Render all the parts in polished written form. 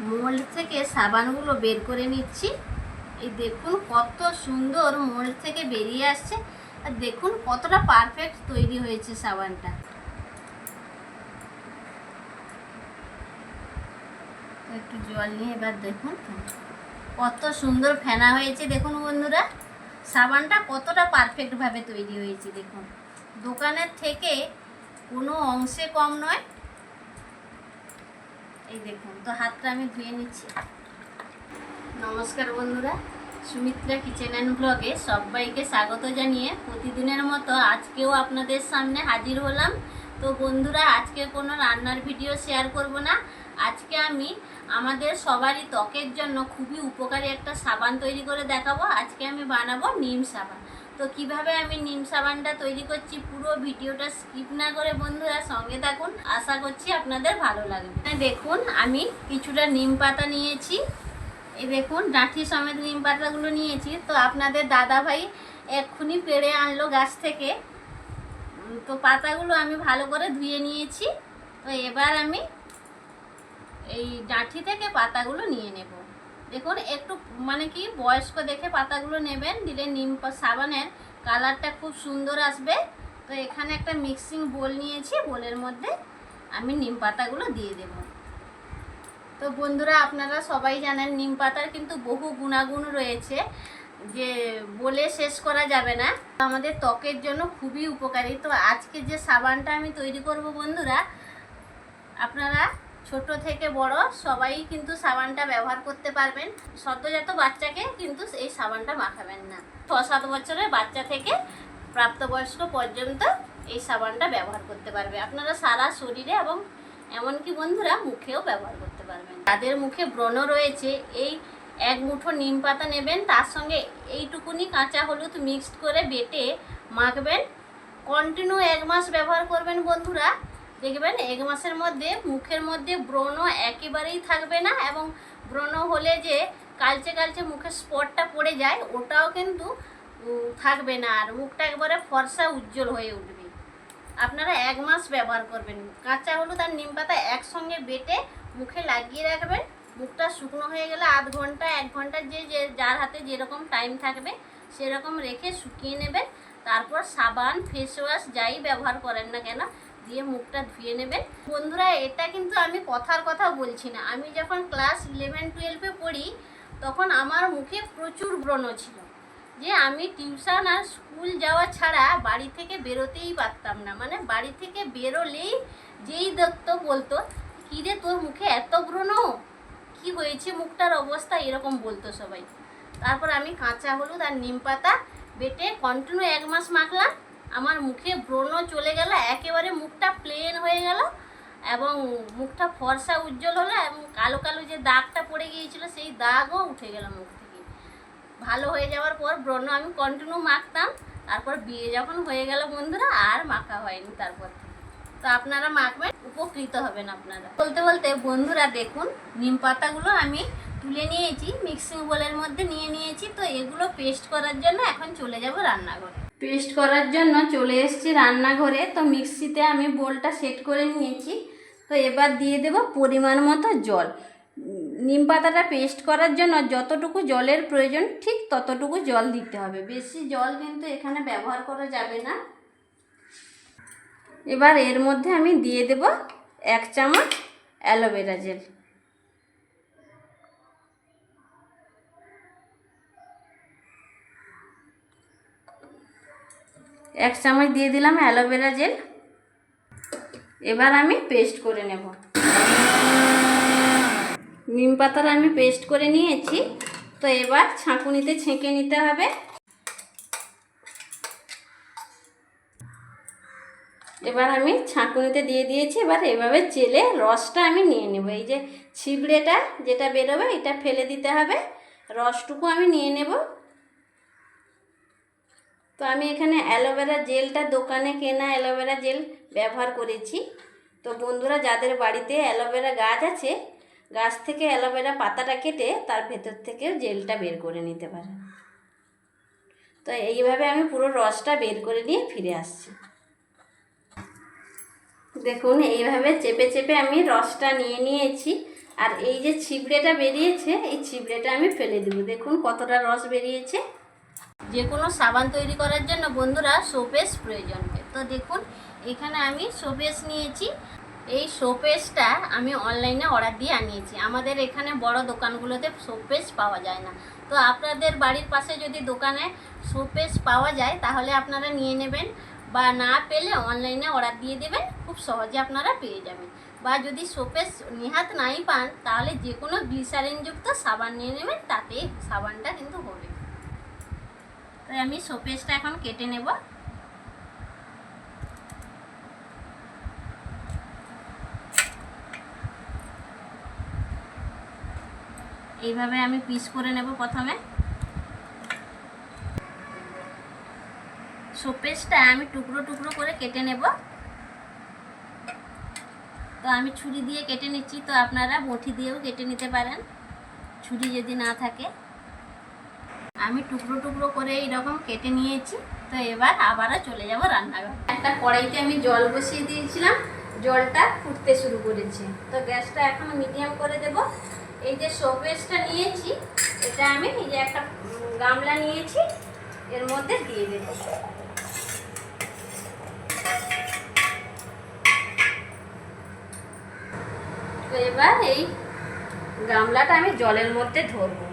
Mould থেকে সাবানগুলো বের করে নিচ্ছি। এই দেখুন কত সুন্দর মোল্ড থেকে বেরিয়ে আসছে, আর দেখুন কতটা পারফেক্ট তৈরি হয়েছে সাবানটা। একটু জল নিয়ে এবার দেখুন কত সুন্দর ফেনা হয়েছে। দেখুন বন্ধুরা, সাবানটা কতটা পারফেক্টভাবে তৈরি হয়েছে। দেখুন দোকানের থেকে কোনো অংশে কম নয়। এই দেখুন, তো হাতটা আমি ধুয়ে নিচ্ছি। নমস্কার বন্ধুরা, সুমিত্রা কিচেন অ্যান্ড ব্লগে সবাইকে স্বাগত জানিয়ে প্রতিদিনের মতো আজকেও আপনাদের সামনে হাজির হলাম। তো বন্ধুরা, আজকে কোনো রান্নার ভিডিও শেয়ার করব না। আজকে আমি আমাদের সবারই ত্বকের জন্য খুবই উপকারী একটা সাবান তৈরি করে দেখাবো। আজকে আমি বানাবো নিম সাবান। তো কিভাবে আমি নিম সাবানটা তৈরি করছি, পুরো ভিডিওটা স্কিপ না করে বন্ধুরা সঙ্গে থাকুন। আশা করছি আপনাদের ভালো লাগবে। দেখুন, আমি কিছুটা নিম পাতা নিয়েছি। এই দেখুন ডাঁঠি সমেত নিম পাতাগুলো নিয়েছি। তো আপনাদের দাদা ভাই এক্ষুনি পেড়ে আনলো গাছ থেকে। তো পাতাগুলো আমি ভালো করে ধুয়ে নিয়েছি। তো এবার আমি এই ডাঁঠি থেকে পাতাগুলো নিয়ে নেব। দেখুন একটু মানে কি বয়স্ক দেখে পাতাগুলো নেবেন, দিলে নিম সাবানের কালারটা খুব সুন্দর আসবে। তো এখানে একটা মিক্সিং বোল নিয়েছি, বোলের মধ্যে আমি নিম পাতাগুলো দিয়ে দেব। তো বন্ধুরা, আপনারা সবাই জানেন নিম পাতার কিন্তু বহু গুণাগুণ রয়েছে, যে বলে শেষ করা যাবে না। আমাদের ত্বকের জন্য খুবই উপকারী। তো আজকে যে সাবানটা আমি তৈরি করব বন্ধুরা, আপনারা ছোট থেকে বড় সবাই কিন্তু সাবানটা ব্যবহার করতে পারবেন। সদ্যজাত বাচ্চাকে কিন্তু এই সাবানটা মাখাবেন না। 6-7 বছরের বাচ্চা থেকে প্রাপ্তবয়স্ক পর্যন্ত এই সাবানটা ব্যবহার করতে পারবে। আপনারা সারা শরীরে এবং এমনকি বন্ধুরা মুখেও ব্যবহার করতে পারবেন। যাদের মুখে ব্রণ রয়েছে, এই এক মুঠো নিম পাতা নেবেন, তার সঙ্গে এইটুকুনি কাঁচা হলুদ মিক্সড করে বেটে মাখবেন। কন্টিনিউ 1 মাস ব্যবহার করবেন বন্ধুরা। দেখবেন 1 মাসের মধ্যে মুখের মধ্যে ব্রণ একেবারেই থাকবে না, এবং ব্রণ হলে যে কালচে কালচে মুখের স্পটটা পড়ে যায়, ওটাও কিন্তু থাকবে না, আর মুখটা একবারে ফর্সা উজ্জ্বল হয়ে উঠবে। আপনারা 1 মাস ব্যবহার করবেন। কাঁচা হলুদ আর নিম পাতা একসঙ্গে বেটে মুখে লাগিয়ে রাখবেন। মুখটা শুকনো হয়ে গেলে আধ ঘন্টা 1 ঘন্টা যে যার হাতে যেরকম টাইম থাকবে সেরকম রেখে শুকিয়ে নেবেন। তারপর সাবান, ফেস ওয়াশ যাই ব্যবহার করেন না কেন দিয়ে মুখটা ধুয়ে নেবেন। বন্ধুরা, এটা কিন্তু আমি কথার কথা বলছি না। আমি যখন ক্লাস 11-12-এ পড়ি, তখন আমার মুখে প্রচুর ব্রণ ছিল, যে আমি টিউশন আর স্কুল যাওয়া ছাড়া বাড়ি থেকে বেরোতেই পারতাম না। মানে বাড়ি থেকে বেরোলেই যেই দেখতো বলতো, কী রে তোর মুখে এত ব্রণ, কি হয়েছে মুখটার অবস্থা, এরকম বলতো সবাই। তারপর আমি কাঁচা হলুদ আর নিম পাতা বেটে কন্টিনিউ 1 মাস মাখলাম। আমার মুখে ব্রণ চলে গেল, একেবারে মুখটা প্লেন হয়ে গেল, এবং মুখটা ফর্সা উজ্জ্বল হলো, এবং কালো কালো যে দাগটা পড়ে গিয়েছিল সেই দাগও উঠে গেল মুখ থেকে। ভালো হয়ে যাওয়ার পর ব্রণ আমি কন্টিনিউ মাখতাম। তারপর বিয়ে যখন হয়ে গেল বন্ধুরা, আর মাখা হয়নি তারপর থেকে। তো আপনারা মাখবেন, উপকৃত হবেন আপনারা। বলতে বলতে বন্ধুরা দেখুন, নিম পাতাগুলো আমি তুলে নিয়েছি, মিক্সিং বোলের মধ্যে নিয়ে নিয়েছি। তো এগুলো পেস্ট করার জন্য এখন চলে যাব রান্নাঘরে। পেস্ট করার জন্য চলে এসেছি রান্নাঘরে। তো মিক্সিতে আমি বোলটা সেট করে নিয়েছি। তো এবার দিয়ে দেব পরিমাণ মতো জল। নিম পাতাটা পেস্ট করার জন্য যতটুকু জলের প্রয়োজন ঠিক ততটুকু জল দিতে হবে, বেশি জল কিন্তু এখানে ব্যবহার করা যাবে না। এবার এর মধ্যে আমি দিয়ে দেব 1 চামচ অ্যালোভেরা জেল। এক চামচ দিয়ে দিলাম অ্যালোভেরা জেল। এবার আমি পেস্ট করে নেব। নিম পাতার আমি পেস্ট করে নিয়েছি। তো এবার ছাঁকুনিতে ছেঁকে নিতে হবে। এবার আমি ছাঁকুনিতে দিয়ে দিয়েছি। এবার এভাবে চেলে রসটা আমি নিয়ে নেব। এই যে ছিবড়েটা যেটা বেরোবে এটা ফেলে দিতে হবে, রসটুকু আমি নিয়ে নেব। তো আমি এখানে অ্যালোভেরা জেলটা দোকানে কেনা অ্যালোভেরা জেল ব্যবহার করেছি। তো বন্ধুরা, যাদের বাড়িতে অ্যালোভেরা গাছ আছে, গাছ থেকে অ্যালোভেরা পাতাটা কেটে তার ভেতর থেকেও জেলটা বের করে নিতে পারেন। তো এইভাবে আমি পুরো রসটা বের করে নিয়ে ফিরে আসছি। দেখুন এইভাবে চেপে চেপে আমি রসটা নিয়ে নিয়েছি। আর এই যে ছিবড়েটা বেরিয়েছে, এই ছিবড়েটা আমি ফেলে দেবো। দেখুন কতটা রস বেরিয়েছে। যে কোনো সাবান তৈরি করার জন্য বন্ধুরা সোপেস প্রয়োজন হয়। তো দেখুন এখানে আমি সোপেস নিয়েছি। এই সোপেসটা আমি অনলাইনে অর্ডার দিয়ে আনিয়েছি। আমাদের এখানে বড় দোকানগুলোতে সোপেস পাওয়া যায় না। তো আপনাদের বাড়ির পাশে যদি দোকানে সোপেস পাওয়া যায় তাহলে আপনারা নিয়ে নেবেন, বা না পেলে অনলাইনে অর্ডার দিয়ে দেবেন, খুব সহজে আপনারা পেয়ে যাবেন। বা যদি সোপেস নেহাত নাই পান তাহলে যে কোনো গ্লিসারিনযুক্ত সাবান নিয়ে নেবেন, তাতেই সাবানটা কিন্তু হবে। তাই আমি সোপেসটা এখন কেটে নেব। এইভাবে আমি পিস করে নেব। প্রথমে সোপেসটা আমি টুকরো টুকরো করে কেটে নেব। তো আমি ছুরি দিয়ে কেটে নিচ্ছি, তো আপনারা বটি দিয়েও কেটে নিতে পারেন ছুরি যদি না থাকে। আমি টুকরো টুকরো করে এইরকম কেটে নিয়েছি। তো এবার আবারও চলে যাব রান্নাঘর। একটা কড়াইতে আমি জল বসিয়ে দিয়েছিলাম, জলটা ফুটতে শুরু করেছে। তো গ্যাসটা এখন মিডিয়াম করে দেব। এই যে সোপেসটা নিয়েছি, এটা আমি এই যে একটা গামলা নিয়েছি, এর মধ্যে দিয়ে দেব। তো এবার এই গামলাটা আমি জলের মধ্যে ধরবো।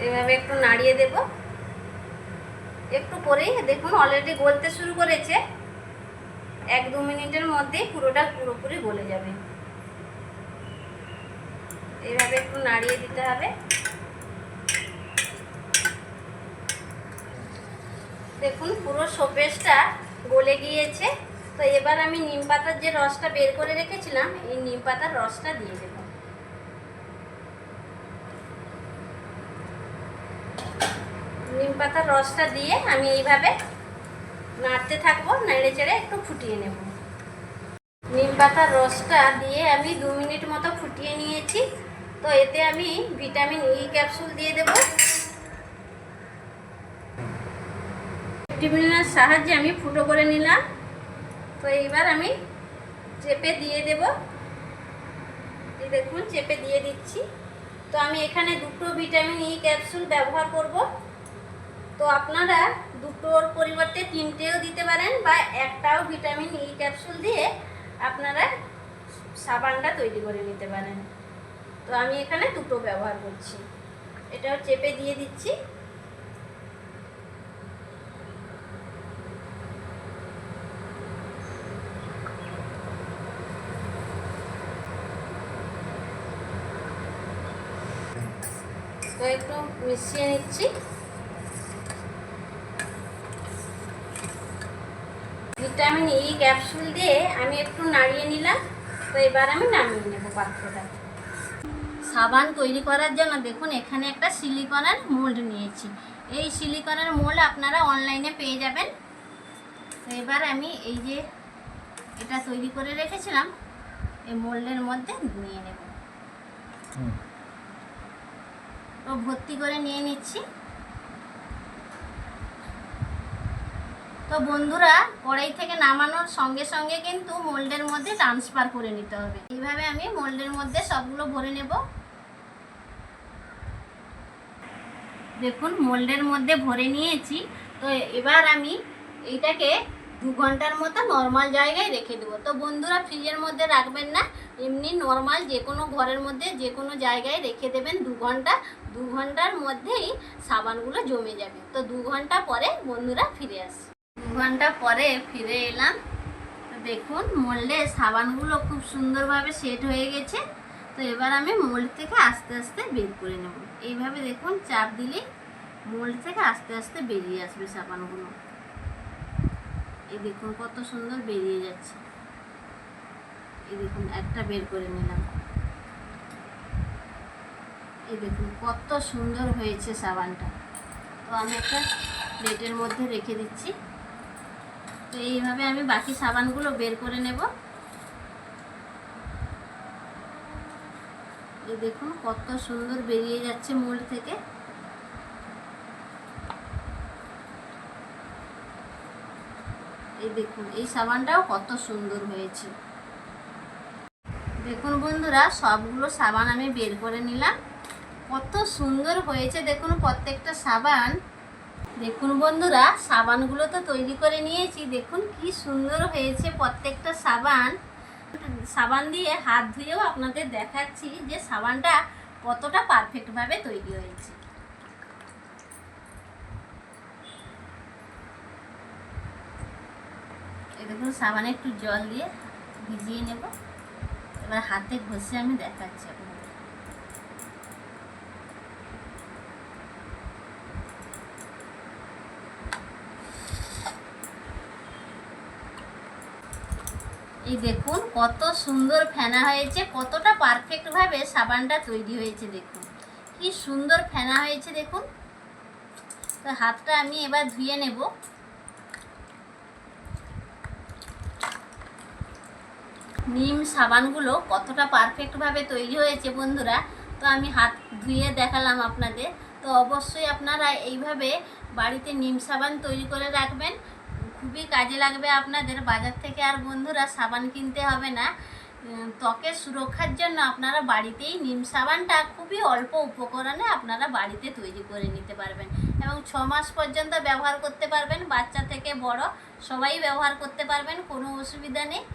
এভাবে একটু নাড়িয়ে দেব। একটু পরেই দেখুন অলরেডি গলতে শুরু করেছে। 1-2 মিনিটের মধ্যেই পুরোটা পুরোপুরি গলে যাবে। এইভাবে একটু নাড়িয়ে দিতে হবে। দেখুন পুরো সোপেসটা গলে গিয়েছে। তো এবার আমি নিম পাতার যে রসটা বের করে রেখেছিলাম, এই নিম পাতার রসটা দিয়ে দেব। নিম পাতার রসটা দিয়ে আমি এইভাবে নাড়তে থাকবো, নেড়ে চেড়ে একটু ফুটিয়ে নেব। নিম পাতার রসটা দিয়ে আমি 2 মিনিট মতো ফুটিয়ে নিয়েছি। তো এতে আমি ভিটামিন ই ক্যাপসুল দিয়ে দেব। টিফিনের সাহায্যে আমি ফুটো করে নিলাম। তো এইবার আমি চেপে দিয়ে দেব। এই দেখুন চেপে দিয়ে দিচ্ছি। তো আমি এখানে 2টো ভিটামিন ই ক্যাপসুল ব্যবহার করব। তো আপনারা 2টোর পরিবর্তে 3টেও দিতে পারেন, বা একটাও ভিটামিন ই ক্যাপসুল দিয়ে আপনারা সাবানটা তৈরি করে নিতে পারেন। তো আমি এখানে 2টো ব্যবহার করছি। এটাও চেপে দিয়ে দিচ্ছি। তো একটু মিশিয়ে নিচ্ছি। ভিটামিন ই ক্যাপসুল দিয়ে আমি একটু নাড়িয়ে নিলাম। তো এবার আমি নামিয়ে নেব পাত্রটা। সাবান তৈরি করার জন্য দেখুন এখানে একটা সিলিকনের মোল্ড নিয়েছি। এই সিলিকনের মোল্ড আপনারা অনলাইনে পেয়ে যাবেন। তো এবার আমি এই যে এটা তৈরি করে রেখেছিলাম, এই মোল্ডের মধ্যে নিয়ে নেব। তো ভর্তি করে নিয়ে নিচ্ছি। তো বন্ধুরা কড়াই থেকে নামানোর সঙ্গে সঙ্গে কিন্তু মোল্ডের মধ্যে ট্রান্সফার করে নিতে হবে। এইভাবে আমি মোল্ডের মধ্যে সবগুলো ভরে নেব। দেখুন মোল্ডের মধ্যে ভরে নিয়েছি। তো এবার আমি এইটাকে 2 ঘন্টার মতো নর্মাল জায়গায় রেখে দেবো। তো বন্ধুরা ফ্রিজের মধ্যে রাখবেন না, এমনি নর্মাল যে কোনো ঘরের মধ্যে যে কোনো জায়গায় রেখে দেবেন 2 ঘন্টা। 2 ঘন্টার মধ্যেই সাবানগুলো জমে যাবে। তো 2 ঘন্টা পরে বন্ধুরা ফিরে আসি। 2 ঘন্টা পরে ফিরে এলাম। তো দেখুন মোল্ডে সাবানগুলো খুব সুন্দরভাবে সেট হয়ে গেছে। তো এবার আমি মোল্ড থেকে আস্তে আস্তে বের করে নেব। এইভাবে দেখুন চাপ দিলেই মোল্ড থেকে আস্তে আস্তে বেরিয়ে আসবে সাবানগুলো। এই দেখুন কত সুন্দর বেরিয়ে যাচ্ছে। এই দেখুন একটা বের করে নিলাম। এই দেখুন কত সুন্দর হয়েছে সাবানটা। তো আমি একটা প্লেটের মধ্যে রেখে দিচ্ছি। তো এইভাবে আমি বাকি সাবানগুলো বের করে নেব। এই দেখুন কত সুন্দর বেরিয়ে যাচ্ছে মোল্ড থেকে। এই দেখুন এই সাবানটাও কত সুন্দর হয়েছে। দেখুন বন্ধুরা, সবগুলো সাবান আমি বের করে নিলাম। কত সুন্দর হয়েছে দেখুন প্রত্যেকটা সাবান। দেখুন বন্ধুরা, সাবানগুলো তো তৈরি করে নিয়েছি। দেখুন কি সুন্দর হয়েছে প্রত্যেকটা সাবান। সাবান দিয়ে হাত ধুয়েও আপনাদের দেখাচ্ছি যে সাবানটা কতটা পারফেক্টভাবে তৈরি হয়েছে। এই দেখুন সাবানে একটু জল দিয়ে ভিজিয়ে নেব, এবার হাতে ঘষে আমি দেখাচ্ছি আপনাদের। এই দেখুন কত সুন্দর ফেনা হয়েছে, কতটা পারফেক্টভাবে সাবানটা তৈরি হয়েছে। দেখুন কি সুন্দর ফেনা হয়েছে দেখুন। তো হাতটা আমি এবার ধুয়ে নেব। নিম সাবানগুলো কতটা পারফেক্টভাবে তৈরি হয়েছে বন্ধুরা, তো আমি হাত ধুয়ে দেখালাম আপনাদের। তো অবশ্যই আপনারা এইভাবে বাড়িতে নিম সাবান তৈরি করে রাখবেন, খুবই কাজে লাগবে আপনাদের। বাজার থেকে আর বন্ধুরা সাবান কিনতে হবে না। ত্বকের সুরক্ষার জন্য আপনারা বাড়িতেই নিম সাবানটা খুবই অল্প উপকরণে আপনারা বাড়িতে তৈরি করে নিতে পারবেন এবং 6 মাস পর্যন্ত ব্যবহার করতে পারবেন। বাচ্চা থেকে বড় সবাই ব্যবহার করতে পারবেন, কোনো অসুবিধা নেই।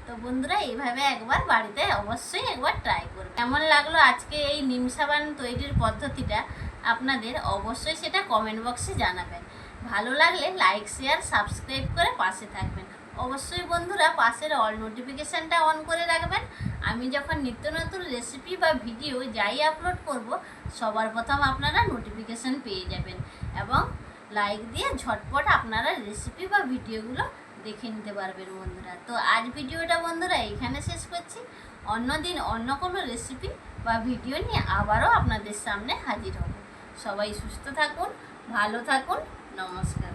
তো বন্ধুরা এইভাবে একবার বাড়িতে অবশ্যই একবার ট্রাই করবেন। কেমন লাগলো আজকে এই নিম সাবান তৈরির পদ্ধতিটা আপনাদের, অবশ্যই সেটা কমেন্ট বক্সে জানাবেন। ভালো লাগলে লাইক শেয়ার সাবস্ক্রাইব করে পাশে থাকবেন। অবশ্যই বন্ধুরা পাশের অল নোটিফিকেশানটা অন করে রাখবেন। আমি যখন নিত্য নতুন রেসিপি বা ভিডিও যাই আপলোড করব সবার প্রথম আপনারা নোটিফিকেশান পেয়ে যাবেন এবং লাইক দিয়ে ঝটপট আপনারা রেসিপি বা ভিডিওগুলো দেখে নিতে পারবেন বন্ধুরা। তো আজ ভিডিওটা বন্ধুরা এইখানে শেষ করছি। অন্য দিন অন্য কোনো রেসিপি বা ভিডিও নিয়ে আবারও আপনাদের সামনে হাজির হব। সবাই সুস্থ থাকুন, ভালো থাকুন, নমস্কার।